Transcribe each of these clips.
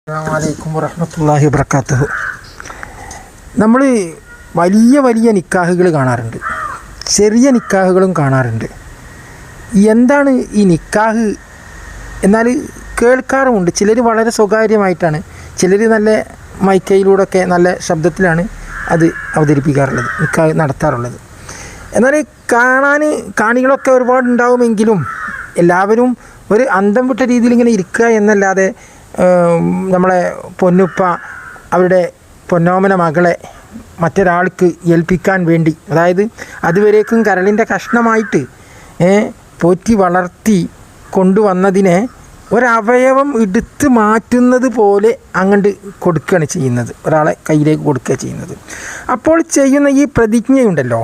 അസ്സലാമു വറഹ്മത്തുള്ളാഹി വബറകാതുഹു. നമ്മൾ വലിയ വലിയ നിക്കാഹുകൾ കാണാറുണ്ട്, ചെറിയ നിക്കാഹുകളും കാണാറുണ്ട്. എന്താണ് ഈ നിക്കാഹ് എന്നാൽ കേൾക്കാറുമുണ്ട്. ചിലർ വളരെ സ്വകാര്യമായിട്ടാണ്, ചിലർ നല്ല മൈക്കയിലൂടെയൊക്കെ നല്ല ശബ്ദത്തിലാണ് അത് അവതരിപ്പിക്കാറുള്ളത്, നിക്കാഹ് നടത്താറുള്ളത്. എന്നാൽ കാണികളൊക്കെ ഒരുപാടുണ്ടാവുമെങ്കിലും എല്ലാവരും ഒരു അന്തം വിട്ട രീതിയിൽ ഇങ്ങനെ ഇരിക്കുക എന്നല്ലാതെ നമ്മളെ പൊന്നുപ്പ അവരുടെ പൊന്നോമന മകളെ മറ്റൊരാൾക്ക് ഏൽപ്പിക്കാൻ വേണ്ടി, അതായത് അതുവരേക്കും കരളിൻ്റെ കഷ്ണമായിട്ട് പോറ്റി വളർത്തി കൊണ്ടുവന്നതിനെ ഒരവയവം എടുത്ത് മാറ്റുന്നത് പോലെ അങ്ങോട്ട് കൊടുക്കുകയാണ് ചെയ്യുന്നത്, ഒരാളെ കയ്യിലേക്ക് കൊടുക്കുക ചെയ്യുന്നത്. അപ്പോൾ ചെയ്യുന്ന ഈ പ്രതിജ്ഞയുണ്ടല്ലോ,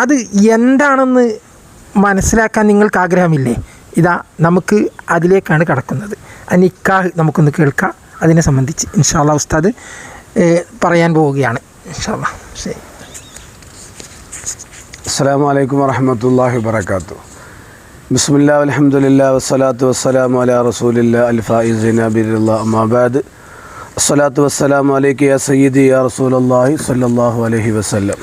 അത് എന്താണെന്ന് മനസ്സിലാക്കാൻ നിങ്ങൾക്ക് ആഗ്രഹമില്ലേ? ഇതാ നമുക്ക് അതിലേക്കാണ് കടക്കുന്നത്. നിക്കാഹ് നമുക്കൊന്ന് കേൾക്കാം. അതിനെ സംബന്ധിച്ച് ഇൻഷാ അല്ലാഹ് ഉസ്താദ് പറയാൻ പോവുകയാണ്. ഇൻഷാ അല്ലാഹ്. ശരി. അസ്സലാമു അലൈക്കും വറഹ്മത്തുള്ളാഹി വബറകാതുഹു. ബിസ്മില്ലാഹി വൽഹംദുലില്ലാഹി വസ്സലാത്തു വസ്സലാമു അലാ റസൂലില്ലാഹി അൽ ഫായിസിന ബില്ലാഹി അമ്മാ ബഅദ്. അസ്സലാത്തു വസ്സലാമു അലൈക യാ സയ്യിദി യാ റസൂലല്ലാഹി സ്വല്ലല്ലാഹു അലൈഹി വസല്ലം.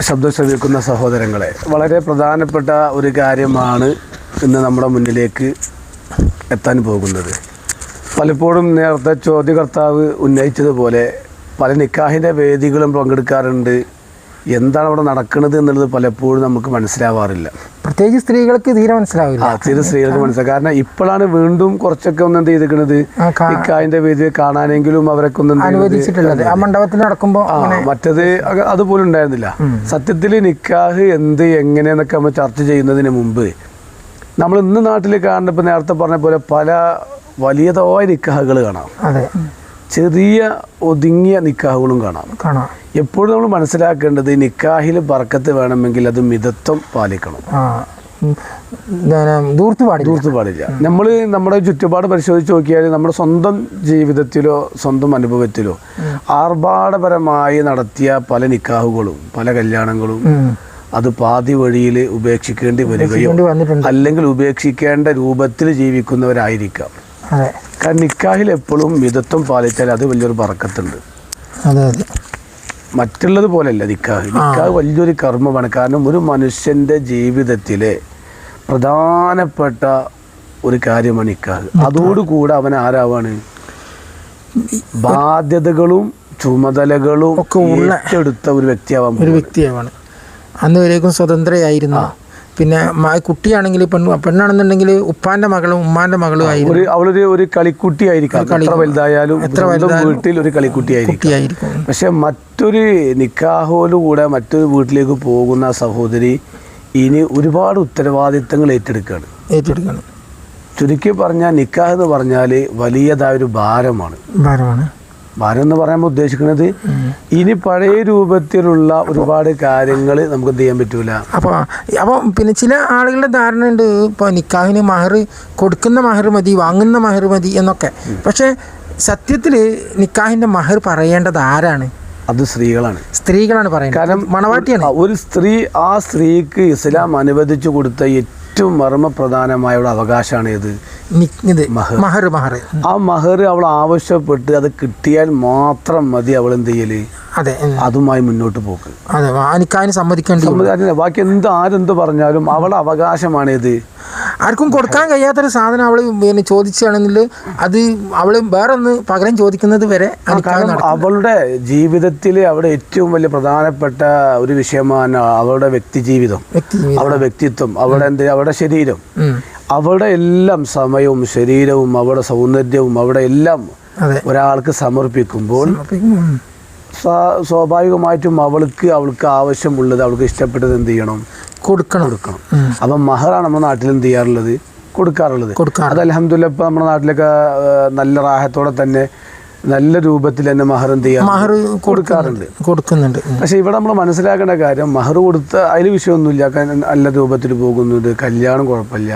ശബ്ദം ശ്രവിക്കുന്ന സഹോദരങ്ങളെ, വളരെ പ്രധാനപ്പെട്ട ഒരു കാര്യമാണ് ഇന്ന് നമ്മുടെ മുന്നിലേക്ക് എത്താൻ പോകുന്നത്. പലപ്പോഴും നേരത്തെ ചോദ്യകർത്താവ് ഉന്നയിച്ചതുപോലെ പല നിക്കാഹിൻ്റെ വേദികളും പങ്കെടുക്കാറുണ്ട്. എന്താണ് അവിടെ നടക്കുന്നത് എന്നുള്ളത് പലപ്പോഴും നമുക്ക് മനസ്സിലാവാറില്ല. പ്രത്യേകിച്ച് സ്ത്രീകൾക്ക് തീരെ മനസ്സിലാവില്ല. തീരെ സ്ത്രീകൾക്ക് മനസ്സിലാവും. കാരണം ഇപ്പോഴാണ് വീണ്ടും കുറച്ചൊക്കെ ഒന്ന് എന്ത് ചെയ്തിരിക്കുന്നത്, നിക്കാഹിൻ്റെ വേദി കാണാനെങ്കിലും അവരൊക്കെ ഒന്ന് അനുവദിച്ചിട്ടുള്ളത്. ആ മണ്ഡപത്തിൽ നടക്കുമ്പോൾ മറ്റത് അതുപോലും ഉണ്ടായിരുന്നില്ല. സത്യത്തിൽ നിക്കാഹ് എന്ത് എങ്ങനെയെന്നൊക്കെ നമ്മൾ ചർച്ച ചെയ്യുന്നതിന് മുമ്പ് നമ്മൾ ഇന്ന് നാട്ടിൽ കാണുന്ന, ഇപ്പം നേരത്തെ പറഞ്ഞ പോലെ പല വലിയതായ നിക്കാഹുകൾ കാണാം, ചെറിയ ഒതുങ്ങിയ നിക്കാഹുകളും കാണാം. എപ്പോഴും നമ്മൾ മനസ്സിലാക്കേണ്ടത്, നിക്കാഹിൽ ബർക്കത്ത് വേണമെങ്കിൽ അത് മിതത്വം പാലിക്കണം, ദൂർത്ത് പാടില്ല. നമ്മൾ നമ്മുടെ ചുറ്റുപാട് പരിശോധിച്ച് നോക്കിയാൽ നമ്മുടെ സ്വന്തം ജീവിതത്തിലോ സ്വന്തം അനുഭവത്തിലോ ആർഭാടപരമായി നടത്തിയ പല നിക്കാഹുകളും പല കല്യാണങ്ങളും അത് പാതി വഴിയിൽ ഉപേക്ഷിക്കേണ്ടി വരികയോ അല്ലെങ്കിൽ ഉപേക്ഷിക്കേണ്ട രൂപത്തിൽ ജീവിക്കുന്നവരായിരിക്കാം. കാരണം നിക്കാഹിൽ എപ്പോഴും മിതത്വം പാലിച്ചാൽ അത് വലിയൊരു ബർക്കത്തുണ്ട്. മറ്റുള്ളത് പോലെയല്ല നിക്കാഹ് വലിയൊരു കർമ്മമാണ്. കാരണം ഒരു മനുഷ്യൻ്റെ ജീവിതത്തിലെ പ്രധാനപ്പെട്ട ഒരു കാര്യമാണ് നിക്കാഹ്. അതോടുകൂടെ അവൻ ആരാവാണ്? ബാധ്യതകളും ചുമതലകളും ഒക്കെ ഏറ്റെടുത്ത ഒരു വ്യക്തിയാവാണ്. അന്ന് വരേക്കും സ്വതന്ത്രയായിരുന്നു. പിന്നെ കുട്ടിയാണെങ്കിൽ പെണ്ണാണെന്നുണ്ടെങ്കിൽ ഉപ്പാന്റെ മകളും ഉമ്മാന്റെ മകളും ആയിരുന്നു. അവളൊരു കളിക്കുട്ടിയായിരിക്കും. എത്ര വലുതായാലും വീട്ടിൽ ഒരു കളിക്കുട്ടിയായിരിക്കും. പക്ഷെ മറ്റൊരു നിക്കാഹോടുകൂടെ മറ്റൊരു വീട്ടിലേക്ക് പോകുന്ന സഹോദരി ഇനി ഒരുപാട് ഉത്തരവാദിത്തങ്ങൾ ഏറ്റെടുക്കുകയാണ്. ചുരുക്കി പറഞ്ഞാൽ നിക്കാഹ് എന്ന് പറഞ്ഞാൽ വലിയതായൊരു ഭാരം എന്ന് പറയുമ്പോൾ ഉദ്ദേശിക്കുന്നത് ഇനി പഴയ രൂപത്തിലുള്ള ഒരുപാട് കാര്യങ്ങൾ നമുക്ക് എന്ത് ചെയ്യാൻ പറ്റൂല. അപ്പോൾ പിന്നെ ചില ആളുകളുടെ ധാരണ ഉണ്ട്, ഇപ്പോൾ നിക്കാഹിന് മഹർ കൊടുക്കുന്ന മഹർ മതി, വാങ്ങുന്ന മഹർ മതി എന്നൊക്കെ. പക്ഷേ സത്യത്തിൽ നിക്കാഹിൻ്റെ മഹർ പറയേണ്ടത് ആരാണ്? അത് സ്ത്രീകളാണ് പറയുന്നത്. കാരണം മണവാട്ടിയാണ് ഒരു സ്ത്രീ. ആ സ്ത്രീക്ക് ഇസ്ലാം അനുവദിച്ചു കൊടുത്ത ഏറ്റവും മർമ്മപ്രധാനമായ ഒരു അവകാശമാണ് ഇത് മഹർ. ആ മഹർ അവൾ ആവശ്യപ്പെട്ട് അത് കിട്ടിയാൽ മാത്രം മതി അവൾ എന്ത് ചെയ്യല്, അതുമായി മുന്നോട്ട് പോക്ക്. ബാക്കി ആരെന്ത് പറഞ്ഞാലും അവളുടെ അവകാശമാണ് ഇത്. ആർക്കും കൊടുക്കാൻ കഴിയാത്തൊരു സാധനം അവള് പിന്നെ ചോദിച്ചാണെങ്കിൽ അത് അവള് വേറെ ഒന്ന് പകരം ചോദിക്കുന്നത് വരെ. അവളുടെ ജീവിതത്തിൽ അവിടെ ഏറ്റവും വലിയ പ്രധാനപ്പെട്ട ഒരു വിഷയമാണ് അവളുടെ വ്യക്തിജീവിതം, അവളുടെ വ്യക്തിത്വം, അവളുടെ ശരീരം, അവളുടെ എല്ലാം സമയവും ശരീരവും അവളുടെ സൗന്ദര്യവും അവിടെ എല്ലാം ഒരാൾക്ക് സമർപ്പിക്കുമ്പോൾ സ്വാഭാവികമായിട്ടും അവൾക്ക് ആവശ്യമുള്ളത്, അവൾക്ക് ഇഷ്ടപ്പെട്ടത് എന്ത് ചെയ്യണം? കൊടുക്കണം. അപ്പം മഹറാണ് നമ്മുടെ നാട്ടിൽ എന്ത് ചെയ്യാറുള്ളത്? കൊടുക്കാറുള്ളത്. അത് അൽഹംദുലില്ലാഹ് ഇപ്പം നമ്മുടെ നാട്ടിലൊക്കെ നല്ല റാഹത്തോടെ തന്നെ നല്ല രൂപത്തിൽ തന്നെ മഹർ എന്ത് ചെയ്യാം, കൊടുക്കുന്നുണ്ട്. പക്ഷെ ഇവിടെ നമ്മൾ മനസ്സിലാക്കേണ്ട കാര്യം, മഹർ കൊടുത്ത അതിൽ വിഷയമൊന്നുമില്ല, നല്ല രൂപത്തിൽ പോകുന്നുണ്ട്, കല്യാണം കുഴപ്പമില്ല.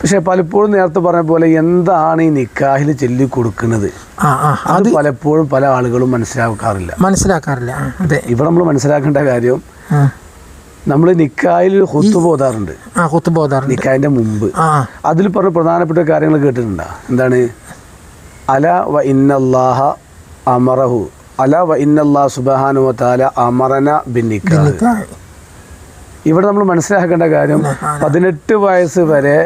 പക്ഷെ പലപ്പോഴും നേരത്തെ പറഞ്ഞ പോലെ എന്താണ് ഈ നിക്കാഹിൽ ചൊല്ലി കൊടുക്കുന്നത്, അത് പലപ്പോഴും പല ആളുകളും മനസ്സിലാക്കാറില്ല. ഇവിടെ നമ്മൾ മനസ്സിലാക്കേണ്ട കാര്യം, നമ്മൾ നിക്കായിൽ ഹുത്തുബ ഓതാറുണ്ട്. ഹുത്തുബ ഓതാറുണ്ട് നിക്കായിന്റെ മുമ്പ്. അതിൽ പറഞ്ഞ പ്രധാനപ്പെട്ട കാര്യങ്ങൾ കേട്ടിട്ടുണ്ടോ? എന്താണ്? അല വ ഇന്നല്ലാഹ അമറഹു, അല വ ഇന്നല്ലാഹു സുബ്ഹാനഹു വ തആല അമറന ബിന്നിക്കാഹ്. ഇവിടെ നമ്മൾ മനസ്സിലാക്കേണ്ട കാര്യം 18 വയസ്സ് വരെ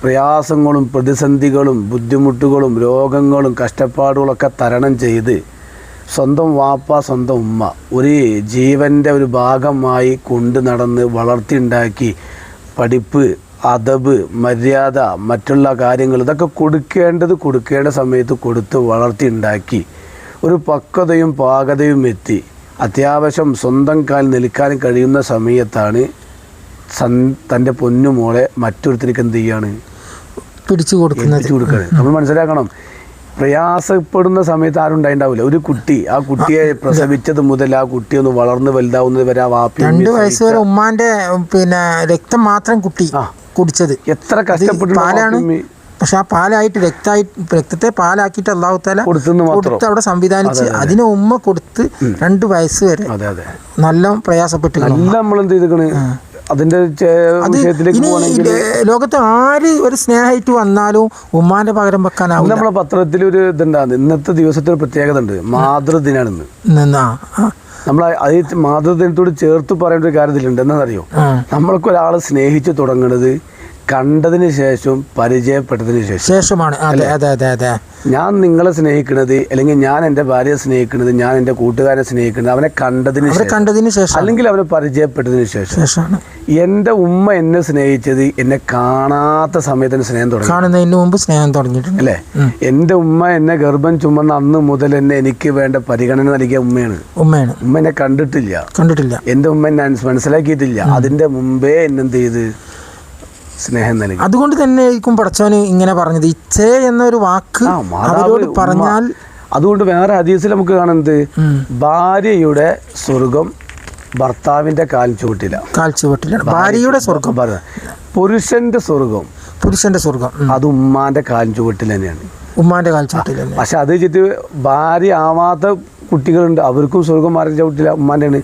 പ്രയാസങ്ങളും പ്രതിസന്ധികളും ബുദ്ധിമുട്ടുകളും രോഗങ്ങളും കഷ്ടപ്പാടുകളൊക്കെ തരണം ചെയ്ത് സ്വന്തം വാപ്പ സ്വന്തം ഉമ്മ ഒരു ജീവൻ്റെ ഒരു ഭാഗമായി കൊണ്ട് നടന്ന് വളർത്തിയുണ്ടാക്കി പഠിപ്പ്, അദബ്, മര്യാദ, മറ്റുള്ള കാര്യങ്ങൾ ഇതൊക്കെ കൊടുക്കേണ്ട സമയത്ത് കൊടുത്ത് വളർത്തിയുണ്ടാക്കി ഒരു പക്വതയും പാകതയും എത്തി അത്യാവശ്യം സ്വന്തം കാലിൽ നിൽക്കാൻ കഴിയുന്ന സമയത്താണ് തൻ്റെ പൊന്നുമോളെ മറ്റൊരുത്തർക്ക് എന്ത് ചെയ്യാണ്? പിടിച്ചു കൊടുക്കുന്നത്. നമ്മൾ മനസ്സിലാക്കണം, പ്രയാസപ്പെടുന്ന സമയത്ത് ആരും ഉണ്ടായിണ്ടാവില്ല. ഒരു കുട്ടി, ആ കുട്ടിയെ പ്രസവിച്ചത് മുതൽ ആ കുട്ടി ഒന്ന് വളർന്ന് വലുതാവുന്നത് വരെ ആ വാപ്പി 2 വയസ്സ് വരെ ഉമ്മാന്റെ രക്തം മാത്രം കുട്ടി കുടിച്ചത്. എത്ര കഷ്ടപ്പെട്ടു പാലാണ്. പക്ഷെ ആ പാലായിട്ട് രക്തത്തെ പാലാക്കിയിട്ട് അല്ലാഹു തആല കൊടുത്ത് അവിടെ സംവിധാനിച്ച് അതിനെ ഉമ്മ കൊടുത്ത് 2 വയസ്സ് വരെ നല്ല പ്രയാസപ്പെട്ടു. നല്ല നമ്മൾ എന്ത് ചെയ്തിക്കണ് അതിന്റെ ലോകത്ത് ആര് ഒരു സ്നേഹമായിട്ട് വന്നാലും ഉമ്മാന്റെ പകരം വെക്കാനാവും. നമ്മളെ പത്രത്തിൽ ഒരു ഇതുണ്ടാകും, ഇന്നത്തെ ദിവസത്തിന് പ്രത്യേകത ഉണ്ട്, മാതൃദിനാണെന്ന്. നമ്മൾ അത് മാതൃദിനത്തോട് ചേർത്ത് പറയേണ്ട ഒരു കാര്യത്തിലുണ്ട്. എന്താണെന്നറിയോ? നമ്മൾക്ക് ഒരാളെ സ്നേഹിച്ച് തുടങ്ങുന്നത് കണ്ടതിന് ശേഷം പരിചയപ്പെട്ടതിന് ശേഷമാണ്. ഞാൻ നിങ്ങളെ സ്നേഹിക്കുന്നത്, അല്ലെങ്കിൽ ഞാൻ എൻ്റെ ഭാര്യയെ സ്നേഹിക്കുന്നത്, ഞാൻ എൻ്റെ കൂട്ടുകാരെ സ്നേഹിക്കുന്നത് അവനെ കണ്ടതിന് ശേഷം, അല്ലെങ്കിൽ അവനെ പരിചയപ്പെട്ടതിന് ശേഷം. എൻ്റെ ഉമ്മ എന്നെ സ്നേഹിച്ചത് എന്നെ കാണാത്ത സമയത്തിന് സ്നേഹം തുടങ്ങി, കാണുന്നതിന് മുമ്പ് സ്നേഹം തുടങ്ങിയിട്ടുണ്ട് അല്ലേ? എൻ്റെ ഉമ്മ എന്നെ ഗർഭം ചുമന്ന അന്ന് മുതൽ എന്നെ എനിക്ക് വേണ്ട പരിഗണന നൽകിയ ഉമ്മയാണ്. ഉമ്മ എന്നെ കണ്ടിട്ടില്ല, എൻ്റെ ഉമ്മ എന്നെ മനസ്സിലാക്കിയിട്ടില്ല. അതിൻ്റെ മുമ്പേ എന്നെന്ത് ചെയ്ത് സ്നേഹം നൽകി. അതുകൊണ്ട് തന്നെ ആയിരിക്കും പടച്ചോന് ഇങ്ങനെ പറഞ്ഞത്, ഇച്ഛേ എന്നൊരു വാക്ക് അവരോട് പറഞ്ഞാൽ. അതുകൊണ്ട് വേറെ ഹദീസിൽ നമുക്ക് കാണുന്നത് ഭാര്യയുടെ സ്വർഗം ഭർത്താവിന്റെ കാൽ ചുവട്ടിലാണ്. ഭാര്യയുടെ സ്വർഗം. പുരുഷന്റെ സ്വർഗം അത് ഉമ്മാന്റെ കാൽ ചുവട്ടിൽ തന്നെയാണ്. പക്ഷെ അത് വെച്ചിട്ട് ഭാര്യ ആവാത്ത കുട്ടികളുണ്ട്, അവർക്കും സ്വർഗം മാറി ചവിട്ടില്ല, ഉമ്മാൻ്റെയാണ്.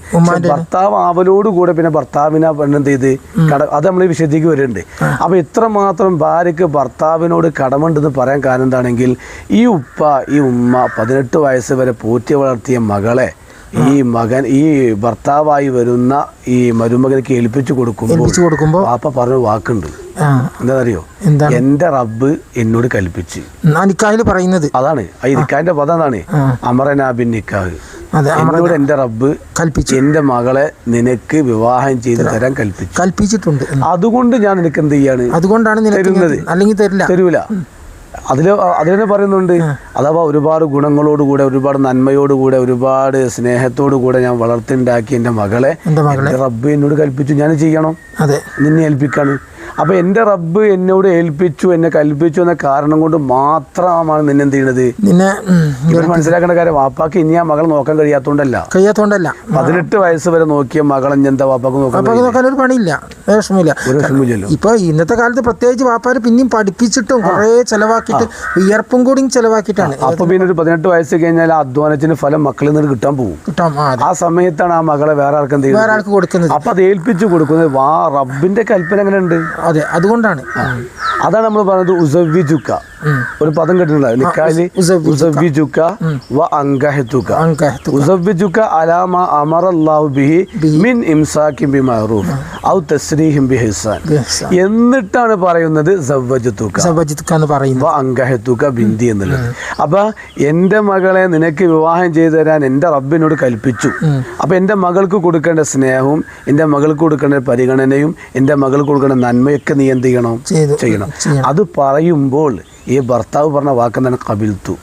ഭർത്താവ് ആവലോട് കൂടെ പിന്നെ ഭർത്താവിനെ പെണ്ണെന്ത് ചെയ്ത് അത് നമ്മൾ ഈ വിഷയത്തേക്ക് വരുന്നുണ്ട്. അപ്പൊ ഇത്രമാത്രം ഭാര്യക്ക് ഭർത്താവിനോട് കടമുണ്ടെന്ന് പറയാൻ കാരണം എന്താണെങ്കിൽ, ഈ ഉമ്മ 18 വയസ്സ് വരെ പോറ്റി വളർത്തിയ മകളെ ഈ ഭർത്താവായി വരുന്ന ഈ മരുമകനക്ക് ഏൽപ്പിച്ചു കൊടുക്കുമ്പോൾ വാപ്പ പറഞ്ഞ വാക്കുണ്ട്. എന്താണെന്നറിയോ? എന്റെ റബ്ബ് എന്നോട് കൽപ്പിച്ച് പറയുന്നത് അതാണ്. ഈ നിക്കാഹിന്റെ പദം അതാണ്, അമറനാ ബിൻ നിക്കാഹ്. എന്നോട് എന്റെ റബ്ബ് കൽപ്പിച്ചു, എന്റെ മകളെ നിനക്ക് വിവാഹം ചെയ്ത് തരാൻ കൽപ്പിച്ചിട്ടുണ്ട്. അതുകൊണ്ട് ഞാൻ നിനക്ക് എന്ത് ചെയ്യാണ്? അതുകൊണ്ടാണ് തരുന്നത്, അല്ലെങ്കിൽ തരൂല. അതിൽ പറയുന്നുണ്ട്, അഥവാ ഒരുപാട് ഗുണങ്ങളോടുകൂടെ, ഒരുപാട് നന്മയോടുകൂടെ, ഒരുപാട് സ്നേഹത്തോടുകൂടെ ഞാൻ വളർത്തിണ്ടാക്കി എൻ്റെ മകളെ റബ്ബ് എന്നോട് കൽപ്പിച്ചു ഞാൻ ചെയ്യണം, നിന്നെ ഏൽപ്പിക്കാണ്. അപ്പൊ എൻ്റെ റബ്ബ് എന്നോട് ഏൽപ്പിച്ചു, എന്നെ കൽപ്പിച്ചു എന്ന കാരണം കൊണ്ട് മാത്രമാണ് നിന്നെന്ത് ചെയ്യണത്. മനസ്സിലാക്കേണ്ട കാര്യം, വാപ്പാക്ക് ഇനി ആ മകളെ നോക്കാൻ കഴിയാത്തോണ്ടല്ല. 18 വയസ്സ് വരെ നോക്കിയ മകളെ എന്താ വാപ്പാക്ക് നോക്കാൻ ഒരു പണിയില്ല, വിഷമില്ലല്ലോ. ഇപ്പൊ ഇന്നത്തെ കാലത്ത് പ്രത്യേകിച്ച് വാപ്പാര് പിന്നെയും പഠിപ്പിച്ചിട്ടും കുറെ ചെലവാക്കിയിട്ട് വിയർപ്പും കൂടി ചെലവാക്കിയിട്ടാണ്. അപ്പൊ പിന്നെ ഒരു 18 വയസ്സ് കഴിഞ്ഞാൽ അധ്വാനത്തിന് ഫലം മക്കളിൽ നിന്ന് കിട്ടാൻ പോകും. ആ സമയത്താണ് ആ മകളെ വേറെ ആൾക്ക് എന്ത് ചെയ്യുന്നത്, കൊടുക്കുന്നത്. അപ്പൊ അത് ഏൽപ്പിച്ചു കൊടുക്കുന്നത്. റബ്ബിന്റെ കൽപ്പന അങ്ങനെ ഉണ്ട്. അതുകൊണ്ടാണ് അതാണ് നമ്മൾ പറഞ്ഞത് ഉസവ്വിജുക. ഒരു പദം കേട്ടിട്ടുണ്ടോ? നിക്കാഹി ഉസവ്വിജുക വ അൻകഹതുക. ഉസവ്വിജുക അലാ മാ അമറല്ലാഹു ബിഹി മിൻ ഇംസാകിൻ ബിമഅറൂഫ് ഔ തസ്രീഹിൻ ബിഹിസാൻ. എന്നിട്ടാണ് പറയുന്നത് സവ്വജതുക എന്ന് പറയുന്നത്, വ അൻകഹതുക ബിന്തി എന്നുള്ളത്. അപ്പൊ എൻ്റെ മകളെ നിനക്ക് വിവാഹം ചെയ്തു തരാൻ എൻ്റെ റബ്ബിനോട് കൽപ്പിച്ചു. അപ്പൊ എൻ്റെ മകൾക്ക് കൊടുക്കേണ്ട സ്നേഹവും എൻ്റെ മകൾക്ക് കൊടുക്കേണ്ട പരിഗണനയും എൻ്റെ മകൾക്ക് കൊടുക്കേണ്ട നന്മയൊക്കെ നീ എന്ത് ചെയ്യണം. അത് പറയുമ്പോൾ ഈ ഭർത്താവ് പറഞ്ഞ വാക്കെന്താണ്? കബിൽത്തു.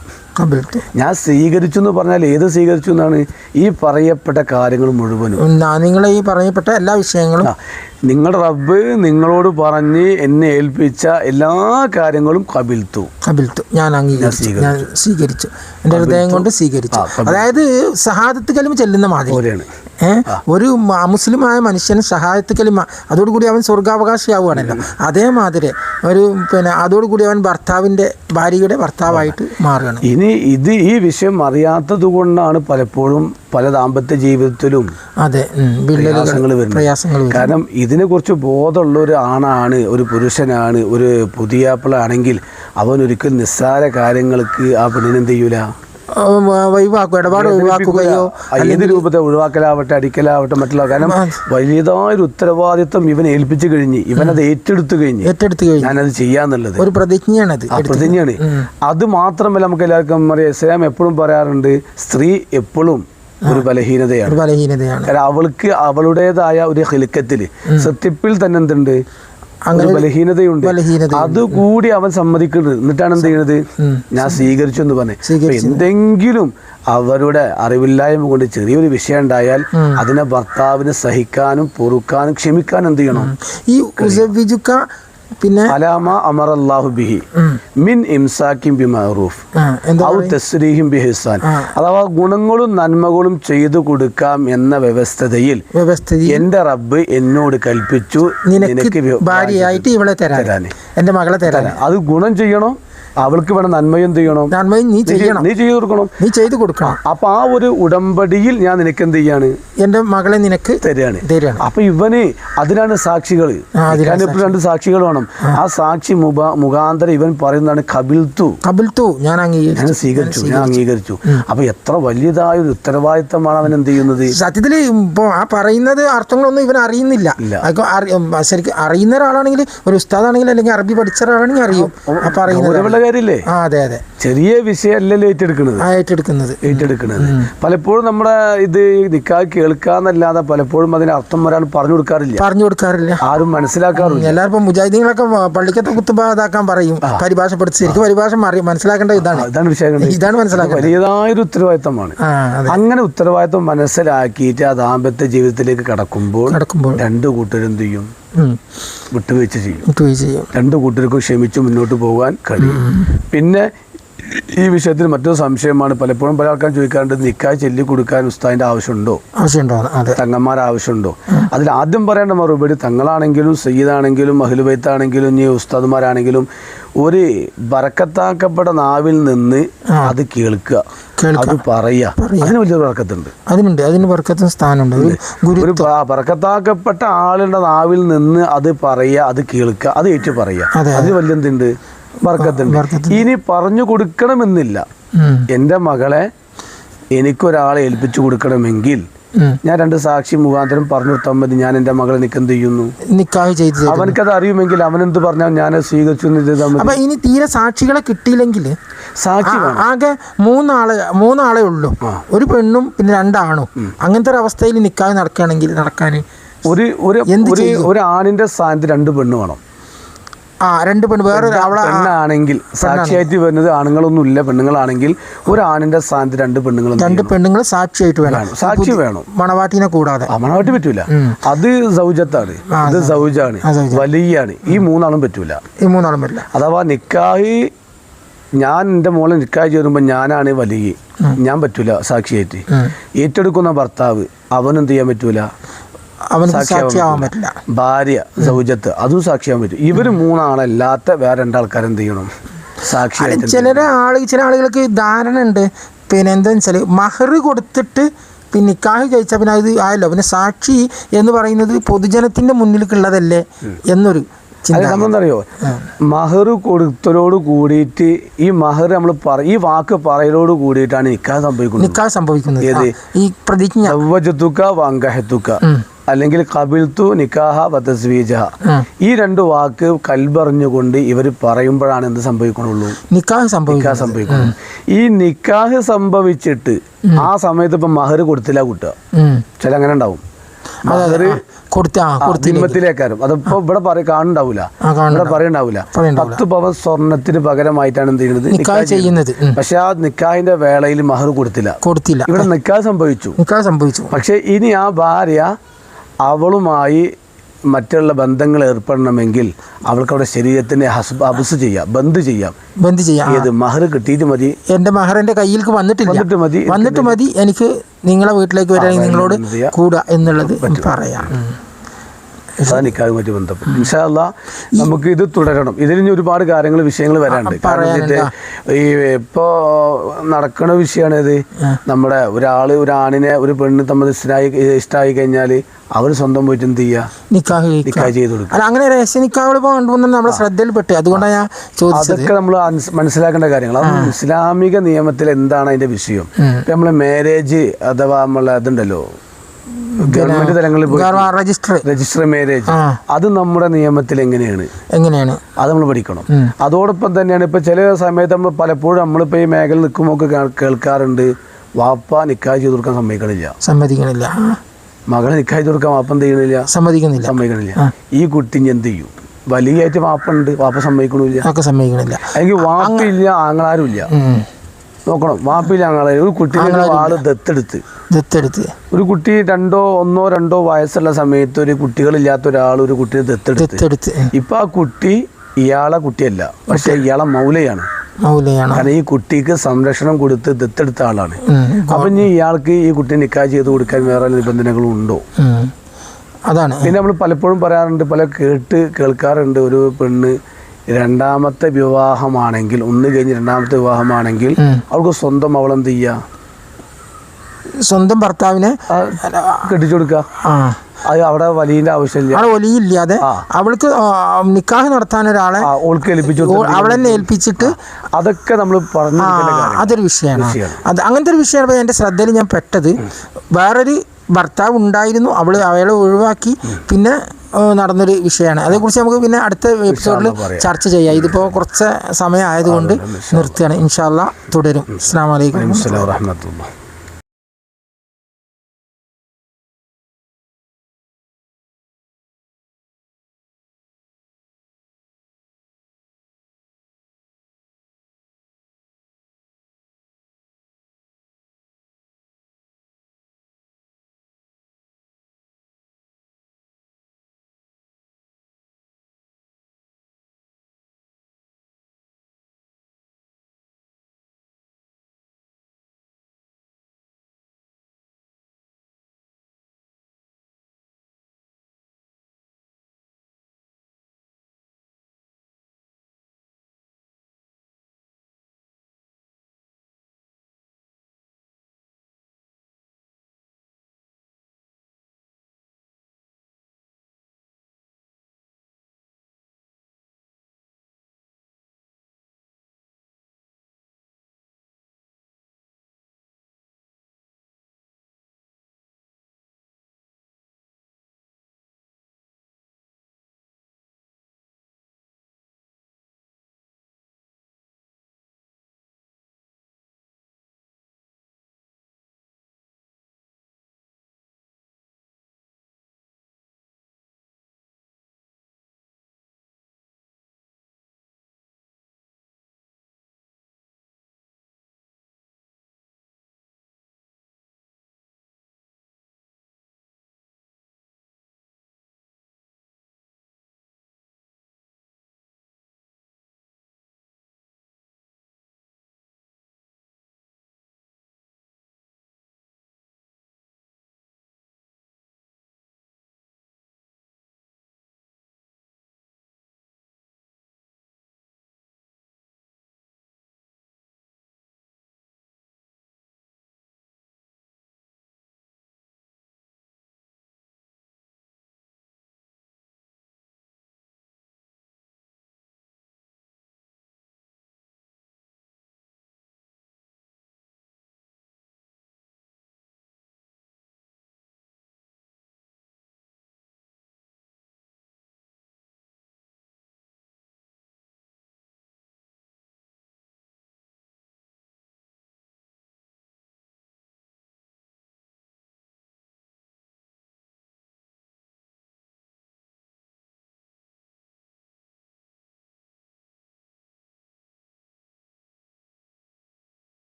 ഞാൻ സ്വീകരിച്ചു എന്ന് പറഞ്ഞാൽ ഏത് സ്വീകരിച്ചു എന്നാണ്? ഈ പറയപ്പെട്ട കാര്യങ്ങൾ മുഴുവനും, നിങ്ങളെ ഈ പറയപ്പെട്ട എല്ലാ വിഷയങ്ങളും നിങ്ങളുടെ റബ്ബ് നിങ്ങളോട് പറഞ്ഞ് എന്നെ ഏൽപ്പിച്ച എല്ലാ കാര്യങ്ങളും കബിൽത്തു, ഞാൻ സ്വീകരിച്ചു, എൻ്റെ ഹൃദയം കൊണ്ട് സ്വീകരിച്ചു. അതായത് സഹാദത്ത് കലിമ ചെല്ലുന്ന മാതിരിയാണ്. ഒരു മുസ്ലിമായ മനുഷ്യൻ ഷഹാദത്ത് കലിമ അതോടുകൂടി അവൻ സ്വർഗാവകാശിയാവുകയാണല്ലോ. അതേമാതിരി ഒരു അതോടുകൂടി അവൻ ഭാര്യയുടെ ഭർത്താവായിട്ട് മാറുകയാണ്. ഇനി ഈ വിഷയം അറിയാത്തത് കൊണ്ടാണ് പലപ്പോഴും പല ദാമ്പത്യ ജീവിതത്തിലും പ്രയാസങ്ങൾ. കാരണം ഇതിനെക്കുറിച്ച് ബോധമുള്ള ഒരു ആണാണ്, ഒരു പുരുഷനാണ്, ഒരു പുതിയാപ്പിളാണെങ്കിൽ അവൻ ഒരിക്കലും നിസ്സാര കാര്യങ്ങൾക്ക് ആ പെണ്ണിനെന്ത് ചെയ്യൂല, ഇടപാട് ഒഴിവാക്കുകയോ ഏത് രൂപത്തെ ഒഴിവാക്കലാവട്ടെ അടിക്കലാവട്ടെ മറ്റുള്ള. കാരണം വലിയതായൊരു ഉത്തരവാദിത്വം ഇവൻ ഏൽപ്പിച്ചു കഴിഞ്ഞ് ഇവനത് ഏറ്റെടുത്തു കഴിഞ്ഞ് ഞാനത് ചെയ്യാന്നുള്ളത് ഒരു പ്രതിജ്ഞയാണ്. അത് മാത്രമല്ല, നമുക്ക് എല്ലാവർക്കും അറിയാം, ഇസ്ലാം എപ്പോഴും പറയാറുണ്ട് സ്ത്രീ എപ്പോഴും ഒരു ബലഹീനതയാണ്. കാരണം അവൾക്ക് അവളുടേതായ ഒരു ഹിൽക്കത്തില് സത്യപ്പിൽ തന്നെ എന്തുണ്ട്, ഒരു ബലഹീനതയുണ്ട്. അതുകൂടി അവൻ സമ്മതിക്കുന്നത്. എന്നിട്ടാണ് എന്ത് ചെയ്യണത്, ഞാൻ സ്വീകരിച്ചു എന്ന് പറഞ്ഞു. എന്തെങ്കിലും അവരുടെ അറിവില്ലായ്മ കൊണ്ട് ചെറിയൊരു വിഷയം ഉണ്ടായാൽ അതിനെ ഭർത്താവിന് സഹിക്കാനും പൊറുക്കാനും ക്ഷമിക്കാനും എന്ത് ചെയ്യണം. ഈ പിന്നെ അലാമ അമറല്ലാഹു ബിഹി മിൻ ഇംസാക്കിൻ ബിമഅറൂഫ് ഔ തസ്രീഹിൻ ബിഹിസാൻ, അഥവാ ഗുണങ്ങളും നന്മകളും ചെയ്തു കൊടുക്കാം എന്ന വ്യവസ്ഥയിൽ എന്റെ റബ്ബ് എന്നോട് കൽപ്പിച്ചു നിനക്ക് ഭാര്യയായിട്ട് ഇവളെ തരാൻ, എന്റെ മകളെ തരാൻ. അത് ഗുണം ചെയ്യണോ, അവൾക്ക് വേണം നന്മയും ചെയ്യണം, നന്മയും നീ ചെയ്തു കൊടുക്കണം. അപ്പൊ ആ ഒരു ഉടമ്പടിയിൽ ഞാൻ നിനക്ക് എന്ത് ചെയ്യാണ്, എന്റെ മകളെ നിനക്ക് തരാണ്. അപ്പൊ ഇവന് അതിനാണ് സാക്ഷികൾ. രണ്ട് സാക്ഷികൾ വേണം. ആ സാക്ഷി മുഖാന്തരം ഇവൻ പറയുന്നതാണ് കബിൽത്തു, ഞാൻ സ്വീകരിച്ചു, ഞാൻ അംഗീകരിച്ചു. അപ്പൊ എത്ര വലിയതായ ഒരു ഉത്തരവാദിത്തമാണ് അവൻ എന്ത് ചെയ്യുന്നത്. സത്യത്തില് ഇപ്പൊ ആ പറയുന്നത് അർത്ഥങ്ങളൊന്നും ഇവൻ അറിയുന്നില്ല. ശരിക്കും അറിയുന്ന ഒരാളാണെങ്കിൽ, ഒരു ഉസ്താദാണെങ്കിൽ അല്ലെങ്കിൽ അറബി പഠിച്ച ഒരാളാണെങ്കിൽ അറിയും. പറയുന്നത് ചെറിയ വിഷയമല്ലല്ലോ ഏറ്റെടുക്കുന്നത്. പലപ്പോഴും നമ്മുടെ ഇത് നിക്കാഹ് കേൾക്കാന്നല്ലാതെ പലപ്പോഴും അതിന് അർത്ഥം ഒരാൾ പറഞ്ഞു കൊടുക്കാറില്ല, ആരും മനസ്സിലാക്കാറില്ല. എല്ലാവർക്കും മുജാഹിദീങ്ങളൊക്കെ പള്ളിക്കത്തെ കുത്തുബ ഇതാക്കാൻ പറയും, പരിഭാഷപ്പെടുത്തി. ശരിക്കും പരിഭാഷ മനസ്സിലാക്കേണ്ട ഇതാണ് മനസ്സിലാക്കുന്നത്. വലിയതായൊരു ഉത്തരവാദിത്തമാണ്. അങ്ങനെ ഉത്തരവാദിത്തം മനസ്സിലാക്കിയിട്ട് ആ ദാമ്പത്യ ജീവിതത്തിലേക്ക് കടക്കുമ്പോൾ രണ്ടു കൂട്ടരെന്ത് ചെയ്യും, വിട്ടുവീഴ്ച ചെയ്യും. രണ്ടു കൂട്ടർക്കും ക്ഷമിച്ച് മുന്നോട്ട് പോകാൻ കഴിയും. പിന്നെ ഈ വിഷയത്തിൽ മറ്റൊരു സംശയമാണ്, പലപ്പോഴും പല ആൾക്കാരും ചോദിക്കാറുണ്ട്, നിക്കാഹ് ചൊല്ലി കൊടുക്കാൻ ഉസ്താദിന്റെ ആവശ്യമുണ്ടോ, തങ്ങന്മാർ ആവശ്യമുണ്ടോ. അതിൽ ആദ്യം പറയേണ്ട മറുപടി, തങ്ങളാണെങ്കിലും സയ്യിദാണെങ്കിലും അഹ്ലുബൈത്താണെങ്കിലും ഇനി ഉസ്താദുമാരാണെങ്കിലും ഒരു ബറക്കത്താക്കപ്പെട്ട നാവിൽ നിന്ന് അത് കേൾക്കുക, അത് പറയുക, അതിന് വലിയൊരു ബറക്കത്തുണ്ട്. അതിന് ബറക്കത്തും സ്ഥാനമുണ്ട്. ഒരു ബറക്കത്താക്കപ്പെട്ട ആളുടെ നാവിൽ നിന്ന് അത് പറയുക, അത് കേൾക്കുക, അത് ഏറ്റു പറയുക, അതിന് വലിയ എന്തുണ്ട്, ബർക്കത്തുണ്ട്. ഇനി പറഞ്ഞു കൊടുക്കണമെന്നില്ല. എൻ്റെ മകളെ എനിക്കൊരാളെ ഏൽപ്പിച്ചു കൊടുക്കണമെങ്കിൽ ഞാൻ രണ്ട് സാക്ഷി മുഖാന്തരം പറഞ്ഞു കൊടുത്താൽ മതി, ഞാൻ എൻ്റെ മകളെ എനിക്ക് എന്ത് ചെയ്യുന്നു, അവനക്കത് അറിയുമെങ്കിൽ അവനെന്ത് പറഞ്ഞാൽ ഞാൻ സ്വീകരിച്ചു. അപ്പൊ ഇനി തീരെ സാക്ഷികളെ കിട്ടിയില്ലെങ്കിൽ സാക്ഷി ആകെ മൂന്നാളെ ഉള്ളൂ, ഒരു പെണ്ണും പിന്നെ രണ്ടാണും. അങ്ങനത്തെ ഒരു അവസ്ഥയിൽ നിക്കാഹ് നടക്കാൻ ഒരു ആണിന്റെ സ്ഥാനത്ത് രണ്ട് പെണ്ണ് വേണം. രണ്ട് പെണ്ണ് വേറെ പെണ്ണാണെങ്കിൽ സാക്ഷിയായിട്ട് വരുന്നത് ആണുങ്ങളൊന്നും ഇല്ല, പെണ്ണുങ്ങളാണെങ്കിൽ ഒരു ആണിന്റെ സ്ഥാനത്ത് രണ്ട് പെണ്ണുങ്ങൾ സാക്ഷിയായിട്ട് സാക്ഷി വേണം, മണവാട്ടിനെ കൂടാതെ. മണവാട്ടി പറ്റൂല, അത് സൗജത്താണ്, ഇത് സൗജാണ്, വലിയാണ്. ഈ മൂന്നാളും പറ്റൂല. അഥവാ നിക്കാഹ് ഞാൻ എൻ്റെ മോളെ നിക്കാഹ് ചേരുമ്പോൾ ഞാനാണ് വലിയ, ഞാൻ പറ്റൂല സാക്ഷിയായിട്ട്. ഏറ്റെടുക്കുന്ന ഭർത്താവ് അവനെന്ത് ചെയ്യാൻ പറ്റൂല, സാക്ഷിയാവാൻ പറ്റില്ല. ഭാര്യ സൗജത്ത് അതും സാക്ഷിയാവാൻ പറ്റും. ഇവര് മൂന്നാളല്ലാത്ത വേറെ രണ്ടാൾക്കാരെന്ത് ചെയ്യണം, സാക്ഷിയായിട്ട്. ചില ആളുകൾക്ക് ധാരണ ഉണ്ട്, പിന്നെ എന്താണെന്ന് വെച്ചാൽ മഹർ കൊടുത്തിട്ട് പിന്നെ നിക്കാഹ് കഴിച്ചാൽ പിന്നെ അത് ആയല്ലോ, പിന്നെ സാക്ഷി എന്ന് പറയുന്നത് പൊതുജനത്തിന്റെ മുന്നിലേക്കുള്ളതല്ലേ എന്നൊരു നമ്മളെന്തറിയോ, മഹർ കൊടുത്തലോട് കൂടിയിട്ട് ഈ മഹർ നമ്മൾ ഈ വാക്ക് പറയലോട് കൂടിയിട്ടാണ് നിക്കാഹ് സംഭവിക്കുന്നത്. ഏത് ഈ പ്രതിജ്ഞ വങ്കഹത്തുക അല്ലെങ്കിൽ കബിൽത്തു നിക്കാഹ വതസ്വീജഹ, ഈ രണ്ട് വാക്ക് കൽബറിഞ്ഞുകൊണ്ട് ഇവർ പറയുമ്പോഴാണ് എന്ത് സംഭവിക്കണുള്ളൂ, നിക്കാഹ് സംഭവിക്കണം. ഈ നിക്കാഹ് സംഭവിച്ചിട്ട് ആ സമയത്ത് ഇപ്പൊ മഹർ കൊടുത്തില്ല കൂട്ടുക, ചില അങ്ങനെ ഉണ്ടാവും. ത്തിലേക്കാരും അതിപ്പോ ഇവിടെ കാണുണ്ടാവൂല, ഇവിടെ പറയണ്ടാവൂല. 10 പവൻ സ്വർണത്തിന് പകരമായിട്ടാണ് എന്ത് ചെയ്യുന്നത്. പക്ഷെ ആ നിക്കാഹിന്റെ വേളയിൽ മഹർ കൊടുത്തില്ല. ഇവിടെ നിക്കാഹ് സംഭവിച്ചു. പക്ഷെ ഇനി ആ ഭാര്യ അവളുമായി മറ്റുള്ള ബന്ധങ്ങൾ ഏർപ്പെടണമെങ്കിൽ അവൾക്ക് അവിടെ ശരീരത്തിനെ ബന്ദ് ചെയ്യാം. ഏത് മഹർ കിട്ടിയിട്ട് മതി, എന്റെ മഹർ എന്റെ കയ്യിലേക്ക് വന്നിട്ട് മതി എനിക്ക് നിങ്ങളെ വീട്ടിലേക്ക് വരികയാണെങ്കിൽ നിങ്ങളോട് കൂടുക എന്നുള്ളത് പറയാം. അതാണ് നിക്കാഹുമായിട്ട് ബന്ധപ്പെട്ട്. ഇൻഷാ അല്ലാഹ് നമുക്ക് ഇത് തുടരണം. ഇതിൽ ഇനി ഒരുപാട് കാര്യങ്ങൾ വിഷയങ്ങൾ വരാനുണ്ട്. കാരണം ഈ ഇപ്പോൾ നടക്കുന്ന വിഷയമാണ് ഇത്. നമ്മുടെ ഒരു ആണിനെ ഒരു പെണ്ണ് തമ്മിൽ ഇഷ്ടമായി കഴിഞ്ഞാൽ അവർ സ്വന്തം പോയിട്ട് എന്ത് ചെയ്യുക, നിക്കാഹ് ചെയ്ത് കൊടുക്കുക. അങ്ങനെ രഹസ്യ നിക്കാഹുകൾ കൊണ്ടുവന്ന് നമ്മുടെ ശ്രദ്ധയിൽപ്പെട്ട്, അതുകൊണ്ടാണ് ഞാൻ ചോദിച്ചത്. അതൊക്കെ നമ്മൾ മനസ്സിലാക്കേണ്ട കാര്യങ്ങൾ. അത് ഇസ്ലാമിക നിയമത്തിൽ എന്താണ് അതിന്റെ വിഷയം. നമ്മളെ മാരേജ് അഥവാ നമ്മളെ അതുണ്ടല്ലോ ഗവൺമെന്റ് തലങ്ങളിൽ രജിസ്റ്റർ മാരേജ്, അത് നമ്മുടെ നിയമത്തിൽ എങ്ങനെയാണ് അത് നമ്മൾ പഠിക്കണം. അതോടൊപ്പം തന്നെയാണ് ഇപ്പൊ ചില സമയത്ത് നമ്മൾ പലപ്പോഴും നമ്മളിപ്പോ ഈ മേഖല നിൽക്കുമ്പോൾ കേൾക്കാറുണ്ട്, വാപ്പ നിക്കാഹ് ചെയ്ത് കൊടുക്കാൻ സമ്മതിക്കണില്ല, മകളെ നിക്കാഹ് ചെയ്ത് കൊടുക്കാൻ വാപ്പ എന്ത് ചെയ്യണില്ല, സമ്മതിക്കണില്ല. ഈ കുട്ടി എന്ത് ചെയ്യും? വലിയായിട്ട് വാപ്പുണ്ട്, വാപ്പ സമ്മതിക്കണില്ല. അല്ലെങ്കിൽ വാപ്പില്ല, ആങ്ങളാരും ഇല്ല. നോക്കണം, വാപ്പില്ല, ആങ്ങളാരും. ഒരു കുട്ടിയുടെ ആള് ദത്തെടുത്ത് ഒരു കുട്ടി 1-2 വയസ്സുള്ള സമയത്ത് ഒരു കുട്ടികളില്ലാത്ത ഒരാൾ ഒരു കുട്ടിയെ ദത്തെടുത്ത്. ഇപ്പൊ ആ കുട്ടി ഇയാളെ കുട്ടിയല്ല, പക്ഷെ ഇയാളെ മൗലയാണ്. കാരണം ഈ കുട്ടിക്ക് സംരക്ഷണം കൊടുത്ത് ദത്തെടുത്ത ആളാണ്. അപ്പൊ ഇനി ഇയാൾക്ക് ഈ കുട്ടിയെ നിക്കാഹ് ചെയ്ത് കൊടുക്കാൻ വേറെ നിബന്ധനകളും ഉണ്ടോ? അതാണ്. പിന്നെ നമ്മൾ പലപ്പോഴും പറയാറുണ്ട്, കേൾക്കാറുണ്ട്, ഒരു പെണ്ണ് രണ്ടാമത്തെ വിവാഹമാണെങ്കിൽ, ഒന്ന് കഴിഞ്ഞ് രണ്ടാമത്തെ വിവാഹമാണെങ്കിൽ അവൾക്ക് സ്വന്തം അവളെന്ത് ചെയ്യുക, സ്വന്തം ഭർത്താവിനെ കെട്ടിച്ചു കൊടുക്കുക. അത് അവിടെ വലിയ ആവശ്യമില്ല, വലിയില്ലാതെ അവൾക്ക് നിക്കാഹ് നടത്താൻ ഒരാളെ അവളെന്നെ ഏൽപ്പിച്ചിട്ട്, അതൊക്കെ നമ്മൾ പറഞ്ഞു. അതൊരു വിഷയമാണ്. അങ്ങനത്തെ ഒരു വിഷയമാണ് എൻ്റെ ശ്രദ്ധയിൽ ഞാൻ പെട്ടത്. വേറൊരു ഭർത്താവ് ഉണ്ടായിരുന്നു, അയാളെ ഒഴിവാക്കി പിന്നെ നടന്നൊരു വിഷയമാണ്. അതേക്കുറിച്ച് നമുക്ക് പിന്നെ അടുത്ത എപ്പിസോഡിൽ ചർച്ച ചെയ്യാം. ഇതിപ്പോൾ കുറച്ച് സമയം ആയതുകൊണ്ട് നിർത്തുകയാണ്. ഇൻഷാ അല്ലാഹ് തുടരും. അസ്സലാമു അലൈക്കും.